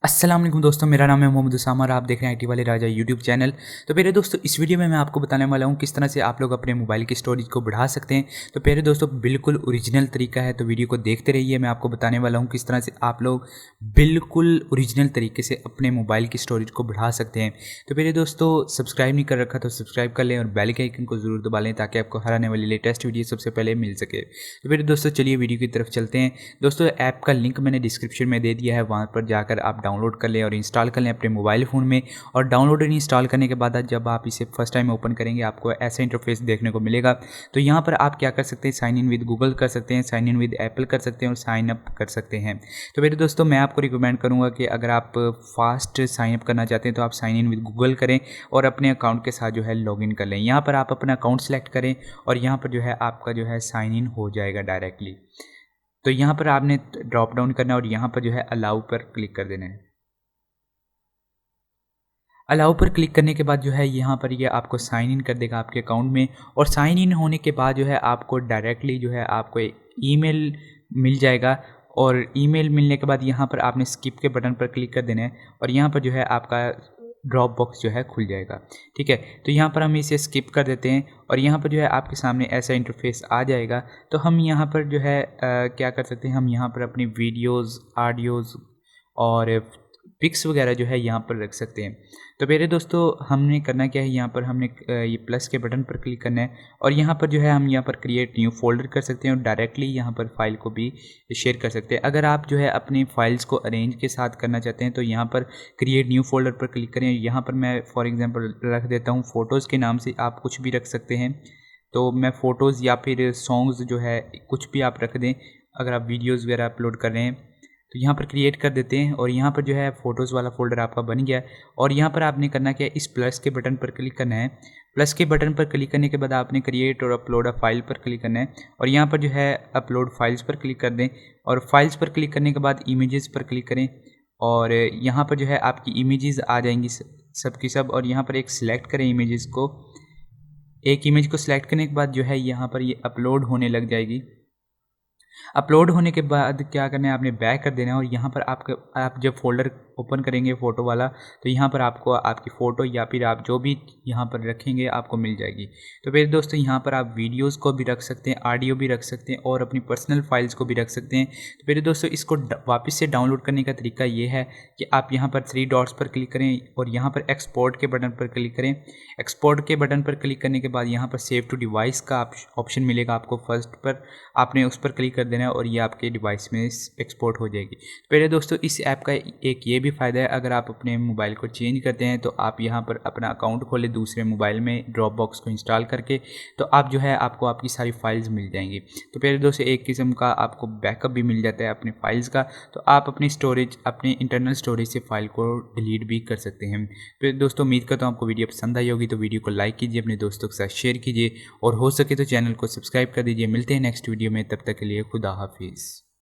अस्सलाम वालेकुम दोस्तों, मेरा नाम है मोहम्मद उसामा और आप देख रहे हैं आईटी वाले राजा यूट्यूब चैनल। तो प्यारे दोस्तों, इस वीडियो में मैं आपको बताने वाला हूं किस तरह से आप लोग अपने मोबाइल की स्टोरेज को बढ़ा सकते हैं। तो प्यारे दोस्तों, बिल्कुल ओरिजिनल तरीका है, तो वीडियो को देखते रहिए। मैं आपको बताने वाला हूं किस तरह से आप लोग बिल्कुल ओरिजिनल तरीके से अपने मोबाइल की स्टोरेज को बढ़ा सकते हैं। तो प्यारे दोस्तों, सब्सक्राइब नहीं कर रखा तो सब्सक्राइब कर लें और बेल के आइकन को ज़रूर दबा लें ताकि आपको हर आने वाली लेटेस्ट वीडियो सबसे पहले मिल सके। तो प्यारे दोस्तों, चलिए वीडियो की तरफ चलते हैं। दोस्तों, ऐप का लिंक मैंने डिस्क्रिप्शन में दे दिया है, वहाँ पर जाकर आप डाउनलोड कर लें और इंस्टॉल कर लें अपने मोबाइल फ़ोन में। और डाउनलोड और इंस्टॉल करने के बाद जब आप इसे फर्स्ट टाइम ओपन करेंगे आपको ऐसा इंटरफेस देखने को मिलेगा। तो यहाँ पर आप क्या कर सकते हैं, साइन इन विद गूगल कर सकते हैं, साइन इन विद एप्पल कर सकते हैं और साइन अप कर सकते हैं। तो मेरे दोस्तों, मैं आपको रिकमेंड करूँगा कि अगर आप फास्ट साइन अप करना चाहते हैं तो आप साइन इन विद गूगल करें और अपने अकाउंट के साथ जो है लॉगिन कर लें। यहाँ पर आप अपना अकाउंट सेलेक्ट करें और यहाँ पर जो है आपका जो है साइन इन हो जाएगा डायरेक्टली। तो यहाँ पर आपने ड्रॉप डाउन करना है और यहाँ पर जो है अलाउ पर क्लिक कर देना है। अलाउ पर क्लिक करने के बाद जो है यहाँ पर ये आपको साइन इन कर देगा आपके अकाउंट में। और साइन इन होने के बाद जो है आपको डायरेक्टली जो है आपको ईमेल मिल जाएगा। और ईमेल मिलने के बाद यहाँ पर आपने स्किप के बटन पर क्लिक कर देना है और यहाँ पर जो है आपका ड्रॉप बॉक्स जो है खुल जाएगा। ठीक है, तो यहाँ पर हम इसे स्किप कर देते हैं और यहाँ पर जो है आपके सामने ऐसा इंटरफेस आ जाएगा। तो हम यहाँ पर जो है क्या कर सकते हैं, हम यहाँ पर अपनी वीडियोज़, ऑडियोज़ और पिक्स वगैरह जो है यहाँ पर रख सकते हैं। तो मेरे दोस्तों, हमने करना क्या है, यहाँ पर हमने ये प्लस के बटन पर क्लिक करना है और यहाँ पर जो है हम यहाँ पर क्रिएट न्यू फोल्डर कर सकते हैं और डायरेक्टली यहाँ पर फाइल को भी शेयर कर सकते हैं। अगर आप जो है अपनी फाइल्स को अरेंज के साथ करना चाहते हैं तो यहाँ पर क्रिएट न्यू फोल्डर पर क्लिक करें। यहाँ पर मैं फॉर एग्जांपल रख देता हूँ फ़ोटोज़ के नाम से, आप कुछ भी रख सकते हैं। तो मैं फ़ोटोज़ या फिर सॉन्ग्स जो है कुछ भी आप रख दें। अगर आप वीडियोज़ वगैरह अपलोड कर रहे हैं तो यहाँ पर क्रिएट कर देते हैं और यहाँ पर जो है फ़ोटोज़ वाला फ़ोल्डर आपका बन गया। और यहाँ पर आपने करना क्या है, इस प्लस के बटन पर क्लिक करना है। प्लस के बटन पर क्लिक करने के बाद आपने क्रिएट और अपलोड अ फाइल पर क्लिक करना है और यहाँ पर जो है अपलोड फाइल्स पर क्लिक कर दें। और फाइल्स पर क्लिक करने के बाद इमेजेस पर क्लिक करें और यहाँ पर जो है आपकी इमेजेस आ जाएंगी सब की सब। और यहाँ पर एक सिलेक्ट करें इमेजेस को। एक इमेज को सिलेक्ट करने के बाद जो है यहाँ पर ये अपलोड होने लग जाएगी। अपलोड होने के बाद क्या करना है, आपने बैक कर देना है और यहाँ पर आप जब फ़ोल्डर ओपन करेंगे फ़ोटो वाला तो यहाँ पर आपको आपकी फ़ोटो या फिर आप जो भी यहाँ पर रखेंगे आपको मिल जाएगी। तो फिर दोस्तों, यहाँ पर आप वीडियोज़ को भी रख सकते हैं, ऑडियो भी रख सकते हैं और अपनी पर्सनल फाइल्स को भी रख सकते हैं। तो फिर दोस्तों, इसको वापस से डाउनलोड करने का तरीका ये है कि आप यहाँ पर 3 डॉट्स पर क्लिक करें और यहाँ पर एक्सपोर्ट के बटन पर क्लिक करें। एक्सपोर्ट के बटन पर क्लिक करने के बाद यहाँ पर सेव टू डिवाइस का ऑप्शन मिलेगा आपको फर्स्ट पर, आपने उस पर क्लिक कर देना है और ये आपके डिवाइस में एक्सपोर्ट हो जाएगी। पहले दोस्तों, इस ऐप का एक ये भी फ़ायदा है, अगर आप अपने मोबाइल को चेंज करते हैं तो आप यहाँ पर अपना अकाउंट खोलें दूसरे मोबाइल में ड्रॉप बॉक्स को इंस्टॉल करके, तो आप जो है आपको आपकी सारी फाइल्स मिल जाएंगी। तो पहले दोस्तों, एक किस्म का आपको बैकअप भी मिल जाता है अपनी फाइल्स का। तो आप अपनी स्टोरेज, अपनी इंटरनल स्टोरेज से फाइल को डिलीट भी कर सकते हैं। फिर दोस्तों, उम्मीद करता हूँ आपको वीडियो पसंद आई होगी। तो वीडियो को लाइक कीजिए, अपने दोस्तों के साथ शेयर कीजिए और हो सके तो चैनल को सब्सक्राइब कर दीजिए। मिलते हैं नेक्स्ट वीडियो में, तब तक के लिए खुदा हाफिज़।